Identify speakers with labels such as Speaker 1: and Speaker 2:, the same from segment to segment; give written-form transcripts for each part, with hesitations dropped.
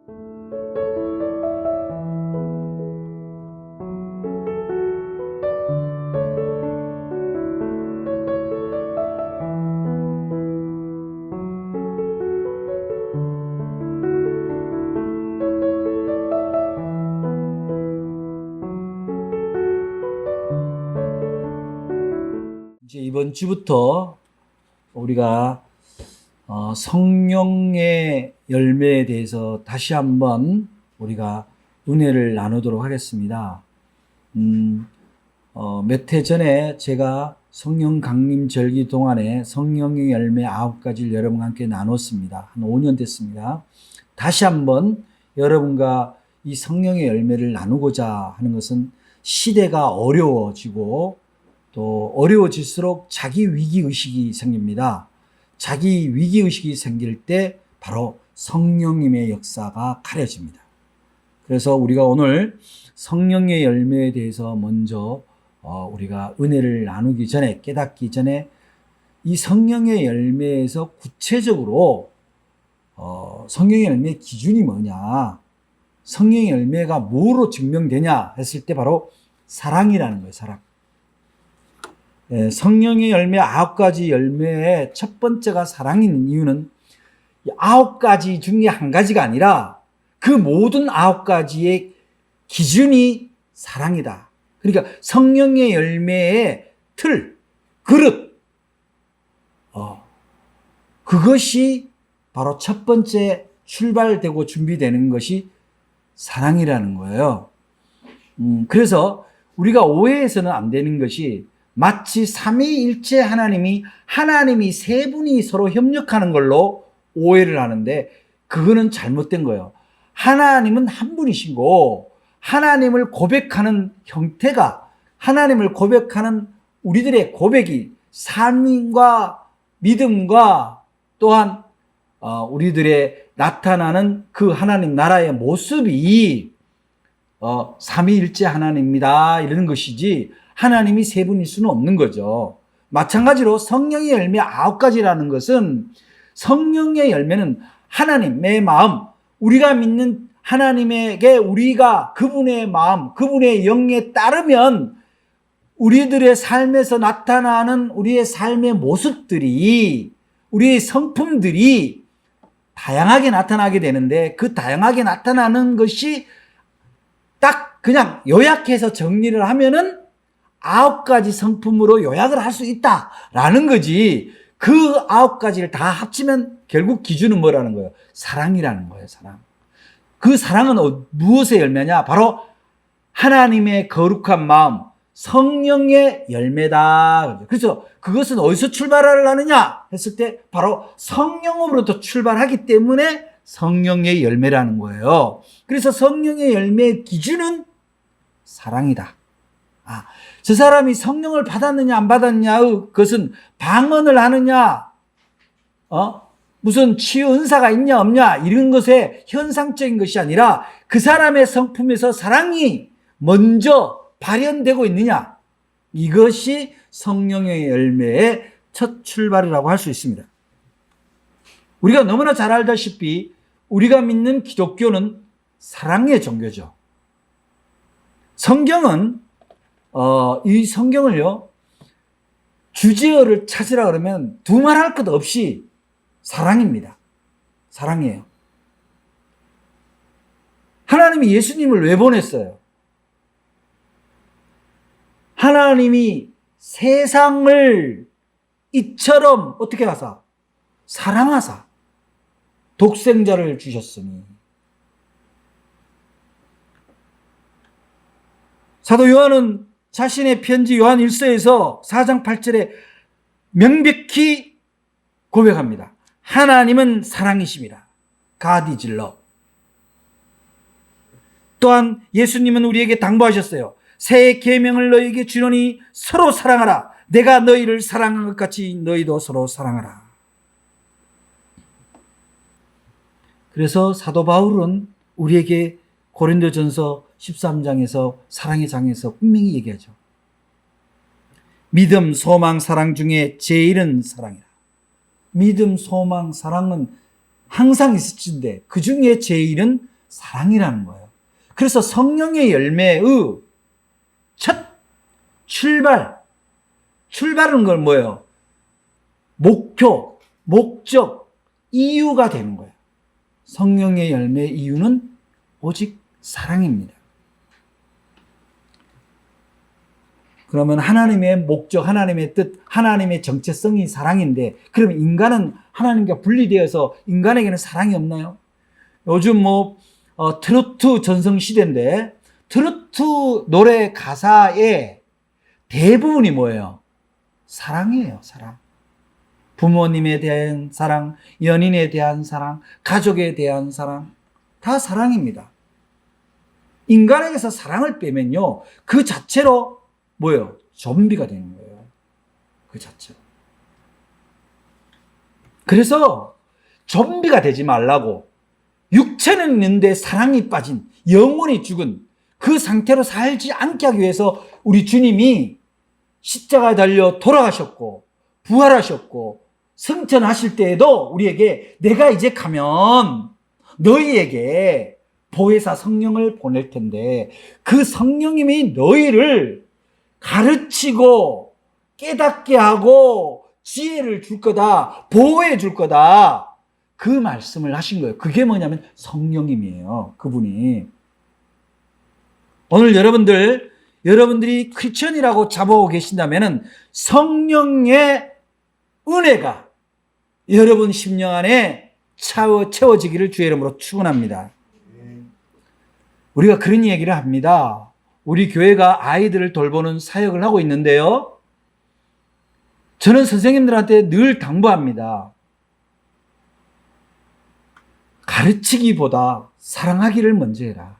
Speaker 1: 이제 이번 주부터 우리가 성령의 열매에 대해서 다시 한번 우리가 은혜를 나누도록 하겠습니다. 몇 해 전에 제가 성령 강림 절기 동안에 성령의 열매 9가지를 여러분과 함께 나눴습니다. 한 5년 됐습니다. 다시 한번 여러분과 이 성령의 열매를 나누고자 하는 것은 시대가 어려워지고 또 어려워질수록 자기 위기의식이 생깁니다. 자기 위기의식이 생길 때 바로 성령님의 역사가 가려집니다. 그래서 우리가 오늘 성령의 열매에 대해서 먼저 우리가 은혜를 나누기 전에, 깨닫기 전에 이 성령의 열매에서 구체적으로 성령의 열매의 기준이 뭐냐, 성령의 열매가 뭐로 증명되냐 했을 때 바로 사랑이라는 거예요. 사랑. 성령의 열매 9가지 열매의 첫 번째가 사랑인 이유는 9가지 중에 한 가지가 아니라 그 모든 9가지의 기준이 사랑이다. 그러니까 성령의 열매의 틀, 그릇, 그것이 바로 첫 번째 출발되고 준비되는 것이 사랑이라는 거예요. 그래서 우리가 오해해서는 안 되는 것이 마치 삼위일체 하나님이 세 분이 서로 협력하는 걸로 오해를 하는데 그거는 잘못된 거예요. 하나님은 한 분이시고 하나님을 고백하는 형태가, 하나님을 고백하는 우리들의 고백이 삶과 믿음과 또한 우리들의 나타나는 그 하나님 나라의 모습이 삼위일체 하나님입니다 이러는 것이지 하나님이 세 분일 수는 없는 거죠. 마찬가지로 성령의 열매 9가지라는 것은, 성령의 열매는 하나님의 마음, 우리가 믿는 하나님에게 우리가 그분의 마음, 그분의 영에 따르면 우리들의 삶에서 나타나는 우리의 삶의 모습들이, 우리의 성품들이 다양하게 나타나게 되는데, 그 다양하게 나타나는 것이 딱 그냥 요약해서 정리를 하면은 9가지 성품으로 요약을 할 수 있다라는 거지. 그 9가지를 다 합치면 결국 기준은 뭐라는 거예요? 사랑이라는 거예요. 사랑. 그 사랑은 무엇의 열매냐? 바로 하나님의 거룩한 마음, 성령의 열매다. 그래서 그것은 어디서 출발하느냐 했을 때 바로 성령으로부터 출발하기 때문에 성령의 열매라는 거예요. 그래서 성령의 열매의 기준은 사랑이다. 저 사람이 성령을 받았느냐 안 받았느냐, 그것은 방언을 하느냐, 무슨 치유 은사가 있냐 없냐 이런 것에 현상적인 것이 아니라 그 사람의 성품에서 사랑이 먼저 발현되고 있느냐, 이것이 성령의 열매의 첫 출발이라고 할 수 있습니다. 우리가 너무나 잘 알다시피 우리가 믿는 기독교는 사랑의 종교죠. 성경은 이 성경을요, 주제어를 찾으라 그러면 두말할 것 없이 사랑입니다. 사랑이에요. 하나님이 예수님을 왜 보냈어요? 하나님이 세상을 이처럼 어떻게 하사? 사랑하사 독생자를 주셨으니. 사도 요한은 자신의 편지 요한 1서에서 4장 8절에 명백히 고백합니다. 하나님은 사랑이십니다. God is love. 또한 예수님은 우리에게 당부하셨어요. 새 계명을 너희에게 주노니 서로 사랑하라. 내가 너희를 사랑한 것 같이 너희도 서로 사랑하라. 그래서 사도 바울은 우리에게 고린도전서 13장에서 사랑의 장에서 분명히 얘기하죠. 믿음, 소망, 사랑 중에 제일은 사랑이라. 믿음, 소망, 사랑은 항상 있을 텐데 그 중에 제일은 사랑이라는 거예요. 그래서 성령의 열매의 첫 출발은 걸 뭐예요? 목표, 목적, 이유가 되는 거예요. 성령의 열매의 이유는 오직 사랑입니다. 그러면 하나님의 목적, 하나님의 뜻, 하나님의 정체성이 사랑인데, 그러면 인간은 하나님과 분리되어서 인간에게는 사랑이 없나요? 요즘 트로트 전성시대인데, 트로트 노래 가사의 대부분이 뭐예요? 사랑이에요, 사랑. 부모님에 대한 사랑, 연인에 대한 사랑, 가족에 대한 사랑, 다 사랑입니다. 인간에게서 사랑을 빼면요, 그 자체로 뭐예요? 좀비가 되는 거예요. 그 자체로. 그래서 좀비가 되지 말라고, 육체는 있는데 사랑이 빠진, 영혼이 죽은 그 상태로 살지 않게 하기 위해서 우리 주님이 십자가에 달려 돌아가셨고 부활하셨고 승천하실 때에도 우리에게 내가 이제 가면 너희에게 보혜사 성령을 보낼 텐데 그 성령님이 너희를 가르치고 깨닫게 하고 지혜를 줄 거다, 보호해 줄 거다, 그 말씀을 하신 거예요. 그게 뭐냐면 성령님이에요. 그분이. 오늘 여러분들이 크리스천이라고 잡아오고 계신다면 성령의 은혜가 여러분 심령 안에 채워지기를 주의 이름으로 축원합니다. 우리가 그런 얘기를 합니다. 우리 교회가 아이들을 돌보는 사역을 하고 있는데요, 저는 선생님들한테 늘 당부합니다. 가르치기보다 사랑하기를 먼저 해라.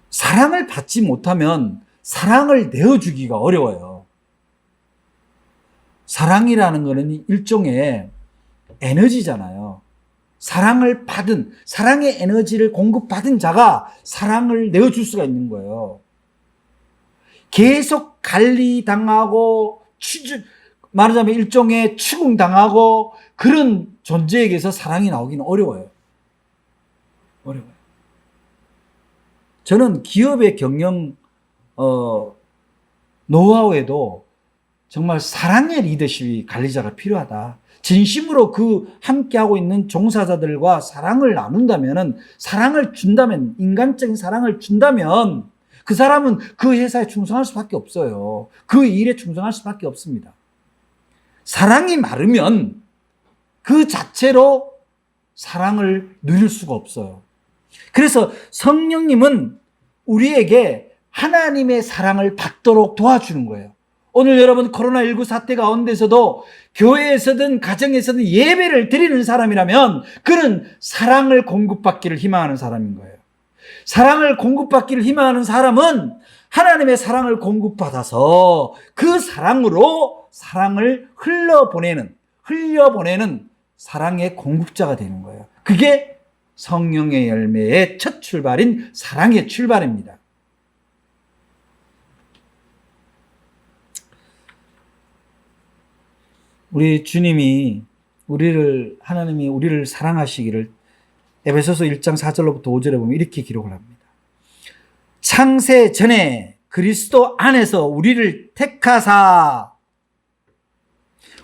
Speaker 1: 사랑을 받지 못하면 사랑을 내어주기가 어려워요. 사랑이라는 것은 일종의 에너지잖아요. 사랑을 받은, 사랑의 에너지를 공급받은 자가 사랑을 내어줄 수가 있는 거예요. 계속 관리당하고 말하자면 일종의 추궁당하고 그런 존재에게서 사랑이 나오기는 어려워요. 어려워요. 저는 기업의 경영 노하우에도 정말 사랑의 리더십이 관리자가 필요하다. 진심으로 함께하고 있는 종사자들과 사랑을 나눈다면, 사랑을 준다면, 인간적인 사랑을 준다면 그 사람은 그 회사에 충성할 수밖에 없어요. 그 일에 충성할 수밖에 없습니다. 사랑이 마르면 그 자체로 사랑을 누릴 수가 없어요. 그래서 성령님은 우리에게 하나님의 사랑을 받도록 도와주는 거예요. 오늘 여러분 코로나19 사태 가운데서도 교회에서든 가정에서든 예배를 드리는 사람이라면 그는 사랑을 공급받기를 희망하는 사람인 거예요. 사랑을 공급받기를 희망하는 사람은 하나님의 사랑을 공급받아서 그 사랑으로 사랑을 흘려보내는 사랑의 공급자가 되는 거예요. 그게 성령의 열매의 첫 출발인 사랑의 출발입니다. 우리 주님이 하나님이 우리를 사랑하시기를 에베소서 1장 4절로부터 5절에 보면 이렇게 기록을 합니다. 창세 전에 그리스도 안에서 우리를 택하사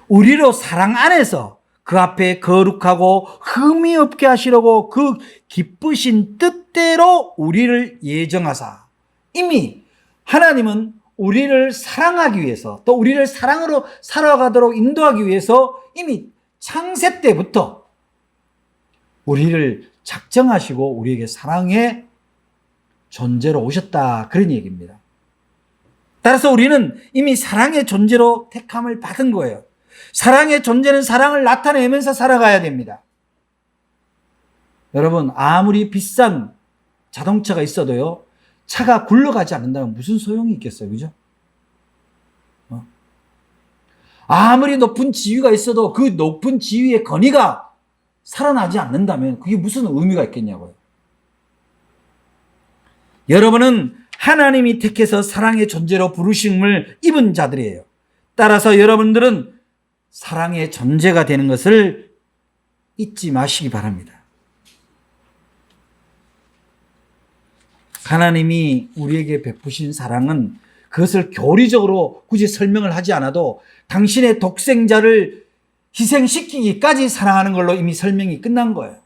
Speaker 1: 우리로 사랑 안에서 그 앞에 거룩하고 흠이 없게 하시려고 그 기쁘신 뜻대로 우리를 예정하사, 이미 하나님은 우리를 사랑하기 위해서 또 우리를 사랑으로 살아가도록 인도하기 위해서 이미 창세 때부터 우리를 작정하시고 우리에게 사랑의 존재로 오셨다, 그런 얘기입니다. 따라서 우리는 이미 사랑의 존재로 택함을 받은 거예요. 사랑의 존재는 사랑을 나타내면서 살아가야 됩니다. 여러분, 아무리 비싼 자동차가 있어도요, 차가 굴러가지 않는다면 무슨 소용이 있겠어요, 그죠? 아무리 높은 지위가 있어도 그 높은 지위의 건의가 살아나지 않는다면 그게 무슨 의미가 있겠냐고요. 여러분은 하나님이 택해서 사랑의 존재로 부르심을 입은 자들이에요. 따라서 여러분들은 사랑의 존재가 되는 것을 잊지 마시기 바랍니다. 하나님이 우리에게 베푸신 사랑은 그것을 교리적으로 굳이 설명을 하지 않아도 당신의 독생자를 희생시키기까지 사랑하는 걸로 이미 설명이 끝난 거예요.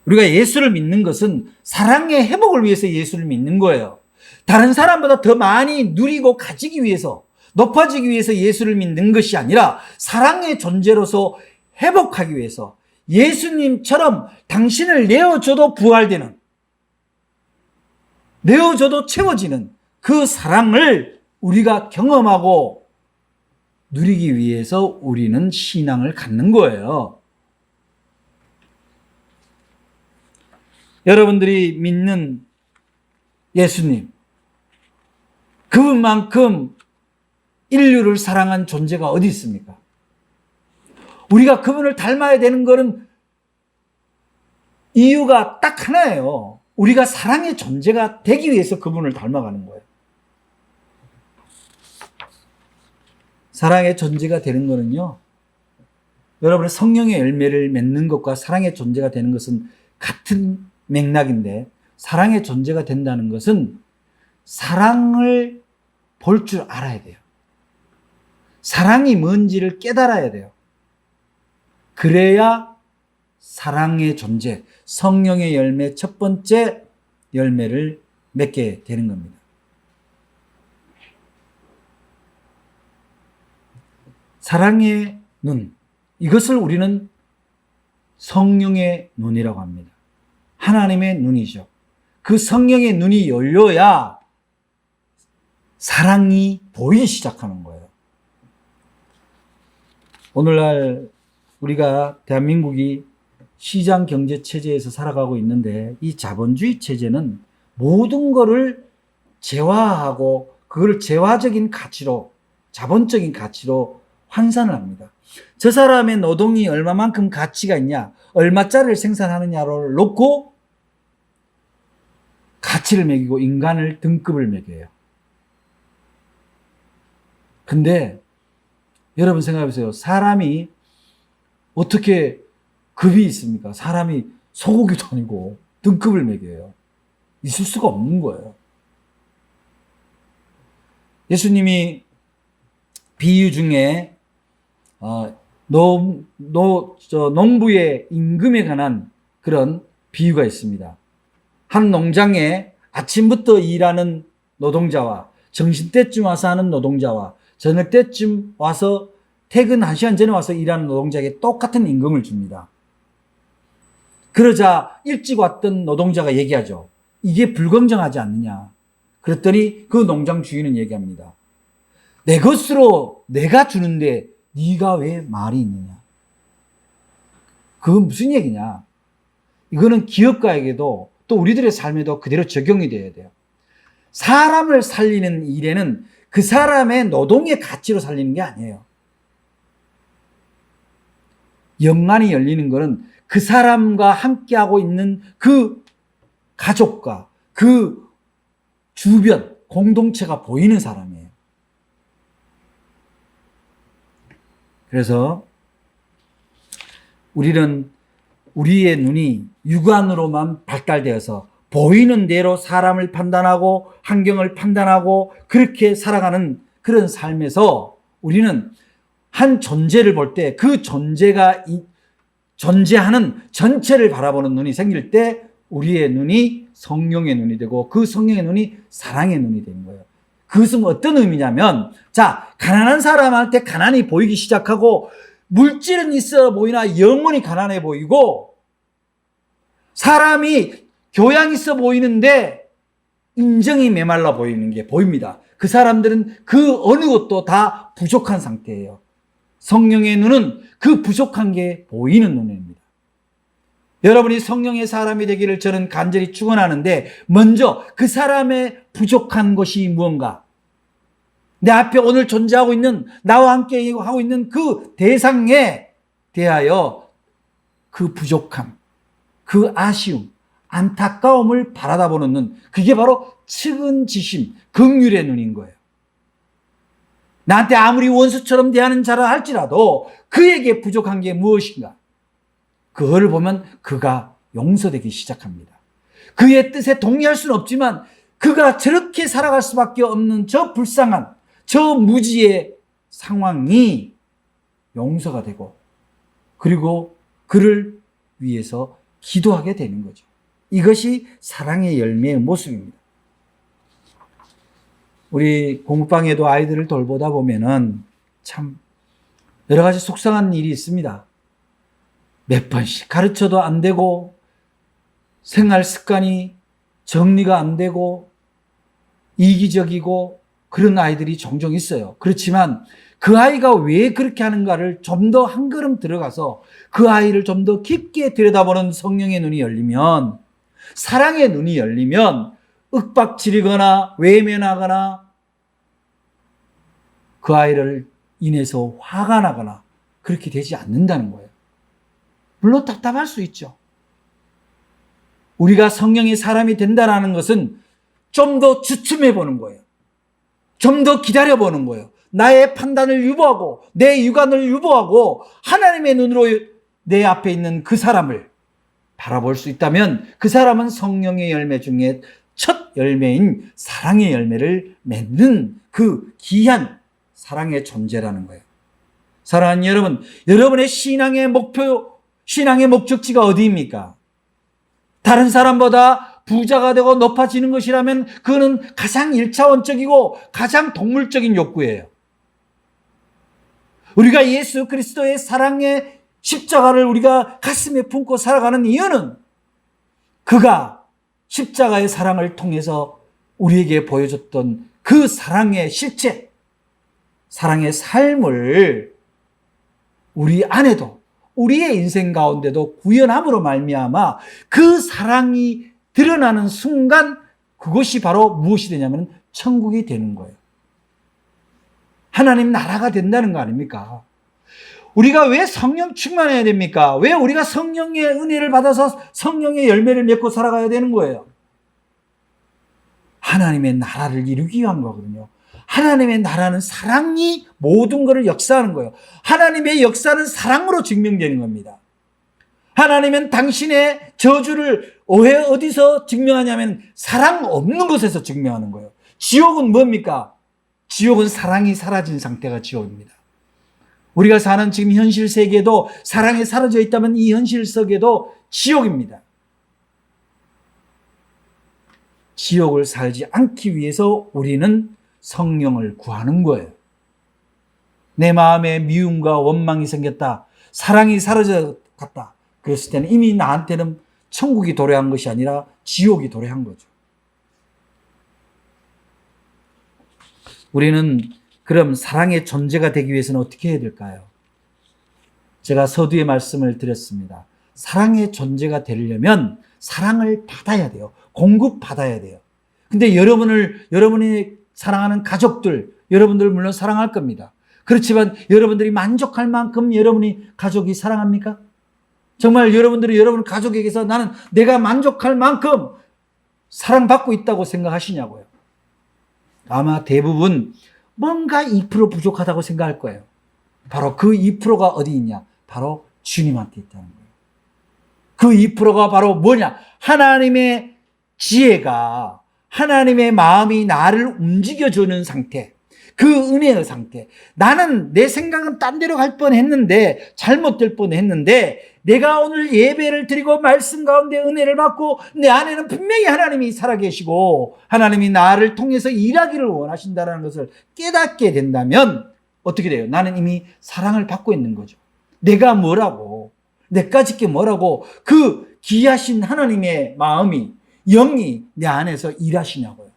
Speaker 1: 우리가 예수를 믿는 것은 사랑의 회복을 위해서 예수를 믿는 거예요. 다른 사람보다 더 많이 누리고 가지기 위해서, 높아지기 위해서 예수를 믿는 것이 아니라 사랑의 존재로서 회복하기 위해서 예수님처럼 당신을 내어줘도 부활되는, 내어줘도 채워지는 그 사랑을 우리가 경험하고 누리기 위해서 우리는 신앙을 갖는 거예요. 여러분들이 믿는 예수님, 그분만큼 인류를 사랑한 존재가 어디 있습니까? 우리가 그분을 닮아야 되는 것은 이유가 딱 하나예요. 우리가 사랑의 존재가 되기 위해서 그분을 닮아가는 거예요. 사랑의 존재가 되는 것은요, 여러분의 성령의 열매를 맺는 것과 사랑의 존재가 되는 것은 같은 맥락인데, 사랑의 존재가 된다는 것은 사랑을 볼 줄 알아야 돼요. 사랑이 뭔지를 깨달아야 돼요. 그래야 사랑의 존재, 성령의 열매 첫 번째 열매를 맺게 되는 겁니다. 사랑의 눈, 이것을 우리는 성령의 눈이라고 합니다. 하나님의 눈이죠. 그 성령의 눈이 열려야 사랑이 보이기 시작하는 거예요. 오늘날 우리가 대한민국이 시장 경제 체제에서 살아가고 있는데, 이 자본주의 체제는 모든 것을 재화하고 그걸 재화적인 가치로, 자본적인 가치로 환산을 합니다. 저 사람의 노동이 얼마만큼 가치가 있냐, 얼마짜리를 생산하느냐를 놓고 가치를 매기고 인간을 등급을 매겨요. 근데 여러분 생각해 보세요. 사람이 어떻게 급이 있습니까? 사람이 소고기도 아니고 등급을 매겨요. 있을 수가 없는 거예요. 예수님이 비유 중에 농부의 임금에 관한 그런 비유가 있습니다. 한 농장에 아침부터 일하는 노동자와 점심때쯤 와서 하는 노동자와 저녁 때쯤 와서 퇴근 1시간 전에 와서 일하는 노동자에게 똑같은 임금을 줍니다. 그러자 일찍 왔던 노동자가 얘기하죠. 이게 불공정하지 않느냐. 그랬더니 그 농장 주인은 얘기합니다. 내 것으로 내가 주는데 네가 왜 말이 있느냐. 그건 무슨 얘기냐. 이거는 기업가에게도 또 우리들의 삶에도 그대로 적용이 돼야 돼요. 사람을 살리는 일에는 그 사람의 노동의 가치로 살리는 게 아니에요. 영안이 열리는 것은 그 사람과 함께하고 있는 그 가족과 그 주변, 공동체가 보이는 사람이에요. 그래서 우리는 우리의 눈이 육안으로만 발달되어서 보이는 대로 사람을 판단하고 환경을 판단하고 그렇게 살아가는 그런 삶에서 우리는 한 존재를 볼 때 그 존재가 존재하는 전체를 바라보는 눈이 생길 때 우리의 눈이 성령의 눈이 되고 그 성령의 눈이 사랑의 눈이 되는 거예요. 그것은 어떤 의미냐면, 자, 가난한 사람한테 가난이 보이기 시작하고 물질은 있어 보이나 영혼이 가난해 보이고, 사람이 교양 있어 보이는데 인정이 메말라 보이는 게 보입니다. 그 사람들은 그 어느 것도 다 부족한 상태예요. 성령의 눈은 그 부족한 게 보이는 눈입니다. 여러분이 성령의 사람이 되기를 저는 간절히 축원하는데, 먼저 그 사람의 부족한 것이 무언가, 내 앞에 오늘 존재하고 있는, 나와 함께 하고 있는 그 대상에 대하여 그 부족함, 그 아쉬움, 안타까움을 바라다보는 눈, 그게 바로 측은지심, 긍휼의 눈인 거예요. 나한테 아무리 원수처럼 대하는 자라 할지라도 그에게 부족한 게 무엇인가? 그거를 보면 그가 용서되기 시작합니다. 그의 뜻에 동의할 수는 없지만 그가 저렇게 살아갈 수밖에 없는 저 불쌍한, 저 무지의 상황이 용서가 되고, 그리고 그를 위해서 기도하게 되는 거죠. 이것이 사랑의 열매의 모습입니다. 우리 공부방에도 아이들을 돌보다 보면은 참 여러 가지 속상한 일이 있습니다. 몇 번씩 가르쳐도 안 되고, 생활 습관이 정리가 안 되고, 이기적이고, 그런 아이들이 종종 있어요. 그렇지만 그 아이가 왜 그렇게 하는가를 좀 더 한 걸음 들어가서 그 아이를 좀 더 깊게 들여다보는 성령의 눈이 열리면, 사랑의 눈이 열리면 윽박지르거나 외면하거나 그 아이를 인해서 화가 나거나 그렇게 되지 않는다는 거예요. 물론 답답할 수 있죠. 우리가 성령의 사람이 된다는 것은 좀 더 주춤해 보는 거예요. 좀 더 기다려 보는 거예요. 나의 판단을 유보하고 내 육안을 유보하고 하나님의 눈으로 내 앞에 있는 그 사람을 바라볼 수 있다면 그 사람은 성령의 열매 중에 첫 열매인 사랑의 열매를 맺는 그 귀한 사랑의 존재라는 거예요. 사랑하는 여러분, 여러분의 신앙의 목표, 신앙의 목적지가 어디입니까? 다른 사람보다 부자가 되고 높아지는 것이라면 그거는 가장 1차원적이고 가장 동물적인 욕구예요. 우리가 예수 그리스도의 사랑의 십자가를 우리가 가슴에 품고 살아가는 이유는 그가 십자가의 사랑을 통해서 우리에게 보여줬던 그 사랑의 실체, 사랑의 삶을 우리 안에도, 우리의 인생 가운데도 구현함으로 말미암아 그 사랑이 드러나는 순간 그것이 바로 무엇이 되냐면 천국이 되는 거예요. 하나님 나라가 된다는 거 아닙니까? 우리가 왜 성령 충만해야 됩니까? 왜 우리가 성령의 은혜를 받아서 성령의 열매를 맺고 살아가야 되는 거예요? 하나님의 나라를 이루기 위한 거거든요. 하나님의 나라는 사랑이 모든 것을 역사하는 거예요. 하나님의 역사는 사랑으로 증명되는 겁니다. 하나님은 당신의 저주를 어디서 증명하냐면 사랑 없는 곳에서 증명하는 거예요. 지옥은 뭡니까? 지옥은 사랑이 사라진 상태가 지옥입니다. 우리가 사는 지금 현실 세계도 사랑이 사라져 있다면 이 현실 속에도 지옥입니다. 지옥을 살지 않기 위해서 우리는 성령을 구하는 거예요. 내 마음에 미움과 원망이 생겼다. 사랑이 사라져 갔다. 그랬을 때는 이미 나한테는 천국이 도래한 것이 아니라 지옥이 도래한 거죠. 우리는 그럼 사랑의 존재가 되기 위해서는 어떻게 해야 될까요? 제가 서두에 말씀을 드렸습니다. 사랑의 존재가 되려면 사랑을 받아야 돼요. 공급받아야 돼요. 근데 여러분이 사랑하는 가족들, 여러분들 물론 사랑할 겁니다. 그렇지만 여러분들이 만족할 만큼 여러분이 가족이 사랑합니까? 정말 여러분들이 여러분 가족에게서 나는 내가 만족할 만큼 사랑받고 있다고 생각하시냐고요. 아마 대부분 뭔가 2% 부족하다고 생각할 거예요. 바로 그 2%가 어디 있냐? 바로 주님한테 있다는 거예요. 그 2%가 바로 뭐냐? 하나님의 지혜가, 하나님의 마음이 나를 움직여주는 상태, 그 은혜의 상태. 나는 내 생각은 딴 데로 갈 뻔했는데, 잘못될 뻔했는데 내가 오늘 예배를 드리고 말씀 가운데 은혜를 받고 내 안에는 분명히 하나님이 살아계시고 하나님이 나를 통해서 일하기를 원하신다는 것을 깨닫게 된다면 어떻게 돼요? 나는 이미 사랑을 받고 있는 거죠. 내가 뭐라고, 내까짓 게 뭐라고 그 귀하신 하나님의 마음이, 영이 내 안에서 일하시냐고요.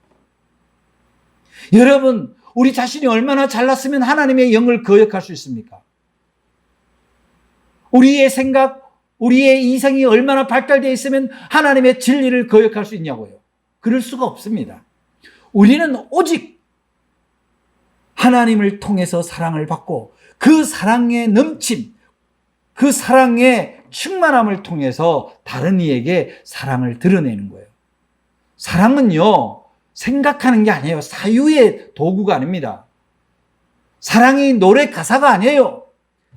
Speaker 1: 여러분, 우리 자신이 얼마나 잘났으면 하나님의 영을 거역할 수 있습니까? 우리의 생각, 우리의 이성이 얼마나 발달되어 있으면 하나님의 진리를 거역할 수 있냐고요. 그럴 수가 없습니다. 우리는 오직 하나님을 통해서 사랑을 받고 그 사랑의 넘침, 그 사랑의 충만함을 통해서 다른 이에게 사랑을 드러내는 거예요. 사랑은요, 생각하는 게 아니에요. 사유의 도구가 아닙니다. 사랑이 노래 가사가 아니에요.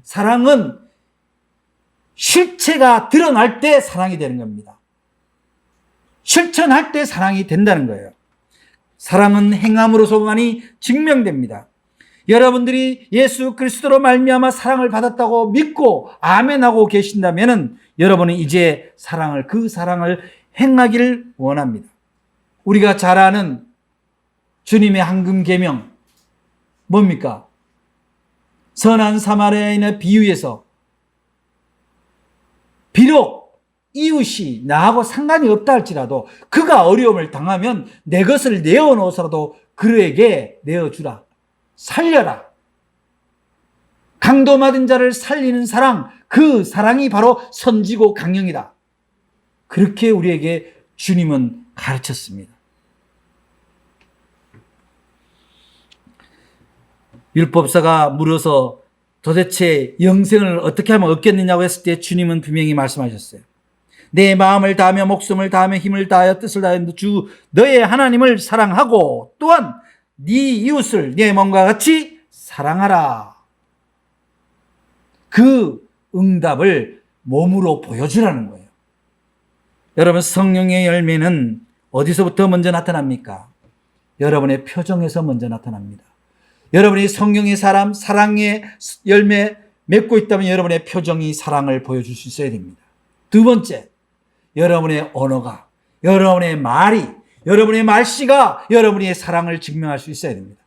Speaker 1: 사랑은 실체가 드러날 때 사랑이 되는 겁니다. 실천할 때 사랑이 된다는 거예요. 사랑은 행함으로서만이 증명됩니다. 여러분들이 예수 그리스도로 말미암아 사랑을 받았다고 믿고 아멘하고 계신다면 여러분은 이제 그 사랑을 행하기를 원합니다. 우리가 잘 아는 주님의 황금 계명 뭡니까? 선한 사마리아인의 비유에서 비록 이웃이 나하고 상관이 없다 할지라도 그가 어려움을 당하면 내 것을 내어놓아서라도 그에게 내어주라. 살려라. 강도 맞은 자를 살리는 사랑, 그 사랑이 바로 선지고 강령이다. 그렇게 우리에게 주님은 가르쳤습니다. 율법사가 물어서 도대체 영생을 어떻게 하면 얻겠느냐고 했을 때 주님은 분명히 말씀하셨어요. 내 마음을 다하며 목숨을 다하며 힘을 다하여 뜻을 다하여 주 너의 하나님을 사랑하고 또한 네 이웃을 내 몸과 같이 사랑하라. 그 응답을 몸으로 보여주라는 거예요. 여러분, 성령의 열매는 어디서부터 먼저 나타납니까? 여러분의 표정에서 먼저 나타납니다. 여러분이 성령의 사람, 사랑의 열매 맺고 있다면 여러분의 표정이 사랑을 보여줄 수 있어야 됩니다. 두 번째, 여러분의 언어가, 여러분의 말이, 여러분의 말씨가 여러분의 사랑을 증명할 수 있어야 됩니다.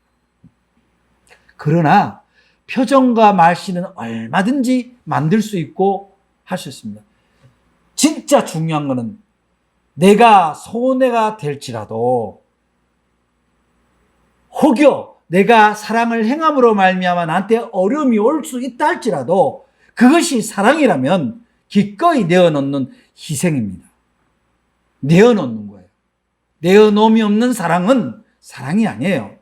Speaker 1: 그러나 표정과 말씨는 얼마든지 만들 수 있고 할 수 있습니다. 진짜 중요한 거는 내가 손해가 될지라도 혹여 내가 사랑을 행함으로 말미암아 나한테 어려움이 올 수 있다 할지라도 그것이 사랑이라면 기꺼이 내어놓는 희생입니다. 내어놓는 거예요. 내어놓음이 없는 사랑은 사랑이 아니에요.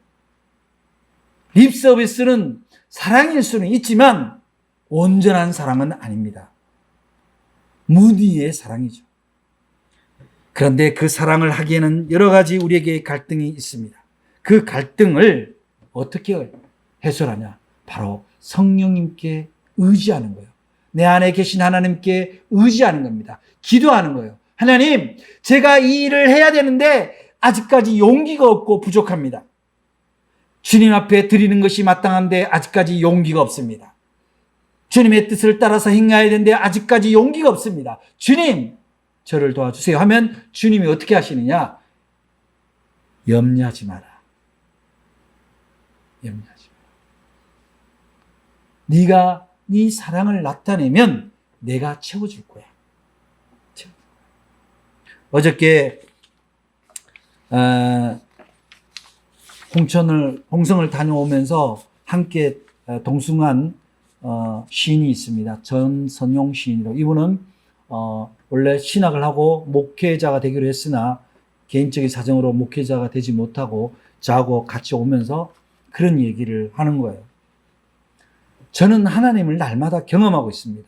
Speaker 1: 립 서비스는 사랑일 수는 있지만 온전한 사랑은 아닙니다. 무늬의 사랑이죠. 그런데 그 사랑을 하기에는 여러 가지 우리에게 갈등이 있습니다. 그 갈등을 어떻게 해소하냐? 바로 성령님께 의지하는 거예요. 내 안에 계신 하나님께 의지하는 겁니다. 기도하는 거예요. 하나님, 제가 이 일을 해야 되는데 아직까지 용기가 없고 부족합니다. 주님 앞에 드리는 것이 마땅한데 아직까지 용기가 없습니다. 주님의 뜻을 따라서 행해야 되는데 아직까지 용기가 없습니다. 주님, 저를 도와주세요 하면 주님이 어떻게 하시느냐? 염려하지 마라. 염려하지 마라. 네가 네 사랑을 나타내면 내가 채워줄 거야. 어저께 홍성을 다녀오면서 함께 동승한 시인이 있습니다. 전선용 시인이라고. 이분은 원래 신학을 하고 목회자가 되기로 했으나 개인적인 사정으로 목회자가 되지 못하고 저하고 같이 오면서 그런 얘기를 하는 거예요. 저는 하나님을 날마다 경험하고 있습니다.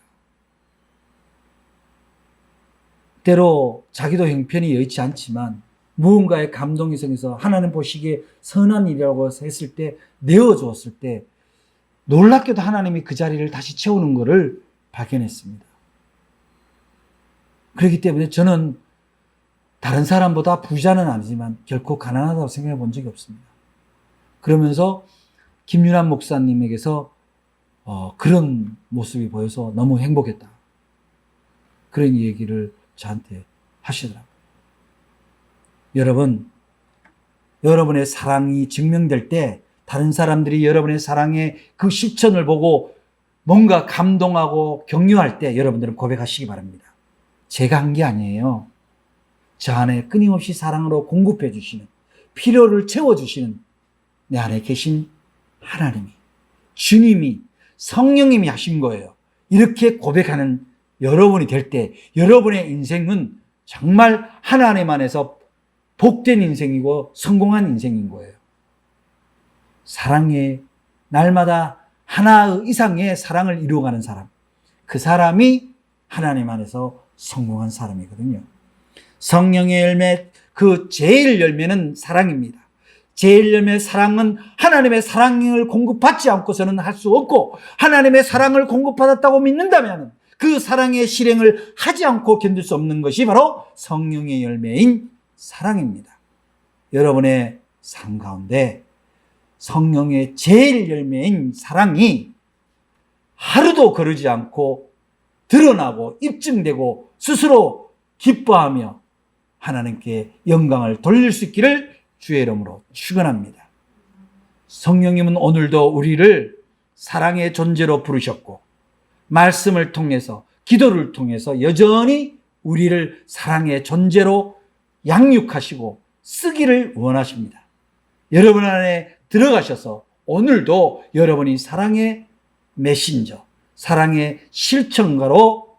Speaker 1: 때로 자기도 형편이 여의치 않지만 무언가의 감동이 생겨서 하나님 보시기에 선한 일이라고 했을 때, 내어주었을 때 놀랍게도 하나님이 그 자리를 다시 채우는 것을 발견했습니다. 그렇기 때문에 저는 다른 사람보다 부자는 아니지만 결코 가난하다고 생각해 본 적이 없습니다. 그러면서 김윤환 목사님에게서 그런 모습이 보여서 너무 행복했다. 그런 얘기를 저한테 하시더라고요. 여러분, 여러분의 사랑이 증명될 때 다른 사람들이 여러분의 사랑의 그 실천을 보고 뭔가 감동하고 격려할 때 여러분들은 고백하시기 바랍니다. 제가 한 게 아니에요. 저 안에 끊임없이 사랑으로 공급해 주시는, 필요를 채워주시는 내 안에 계신 하나님이, 주님이, 성령님이 하신 거예요. 이렇게 고백하는 여러분이 될 때 여러분의 인생은 정말 하나님 안에서 복된 인생이고 성공한 인생인 거예요. 사랑의 날마다 하나 이상의 사랑을 이루어가는 사람, 그 사람이 하나님 안에서 성공한 사람이거든요. 성령의 열매, 그 제일 열매는 사랑입니다. 제일 열매의 사랑은 하나님의 사랑을 공급받지 않고서는 할 수 없고, 하나님의 사랑을 공급받았다고 믿는다면 그 사랑의 실행을 하지 않고 견딜 수 없는 것이 바로 성령의 열매인 사랑입니다. 여러분의 삶 가운데 성령의 제일 열매인 사랑이 하루도 거르지 않고 드러나고 입증되고 스스로 기뻐하며 하나님께 영광을 돌릴 수 있기를 주의 이름으로 축원합니다. 성령님은 오늘도 우리를 사랑의 존재로 부르셨고, 말씀을 통해서, 기도를 통해서 여전히 우리를 사랑의 존재로 양육하시고 쓰기를 원하십니다. 여러분 안에 들어가셔서 오늘도 여러분이 사랑의 메신저, 사랑의 실천가로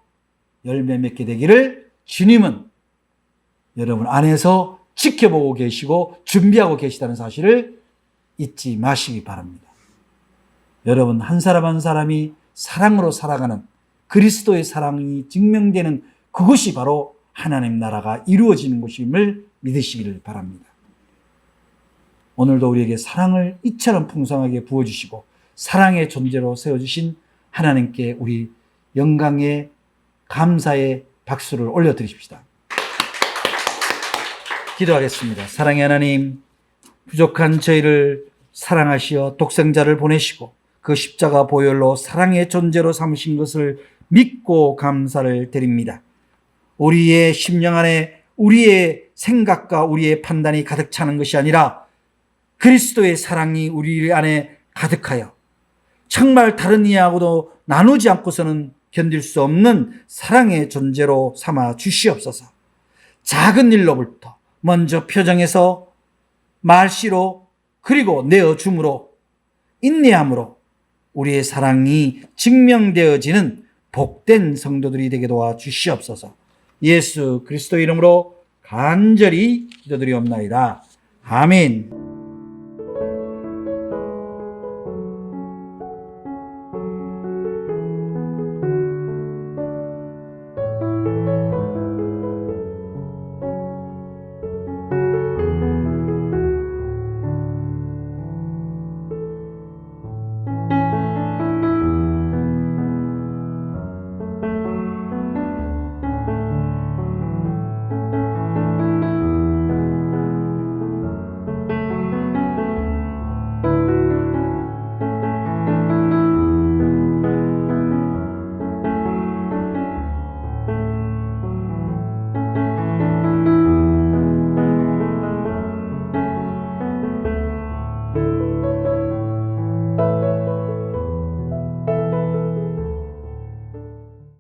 Speaker 1: 열매 맺게 되기를 주님은 여러분 안에서 지켜보고 계시고 준비하고 계시다는 사실을 잊지 마시기 바랍니다. 여러분 한 사람 한 사람이 사랑으로 살아가는 그리스도의 사랑이 증명되는 그것이 바로 하나님 나라가 이루어지는 것임을 믿으시기를 바랍니다. 오늘도 우리에게 사랑을 이처럼 풍성하게 부어주시고 사랑의 존재로 세워주신 하나님께 우리 영광의 감사의 박수를 올려드리십시다. 기도하겠습니다. 사랑의 하나님, 부족한 저희를 사랑하시어 독생자를 보내시고 그 십자가 보혈로 사랑의 존재로 삼으신 것을 믿고 감사를 드립니다. 우리의 심령 안에 우리의 생각과 우리의 판단이 가득 차는 것이 아니라 그리스도의 사랑이 우리 안에 가득하여 정말 다른 이하고도 나누지 않고서는 견딜 수 없는 사랑의 존재로 삼아 주시옵소서. 작은 일로부터 먼저 표정에서 말씨로 그리고 내어줌으로 인내함으로 우리의 사랑이 증명되어지는 복된 성도들이 되게 도와 주시옵소서. 예수 그리스도 이름으로 간절히 기도드리옵나이다. 아멘.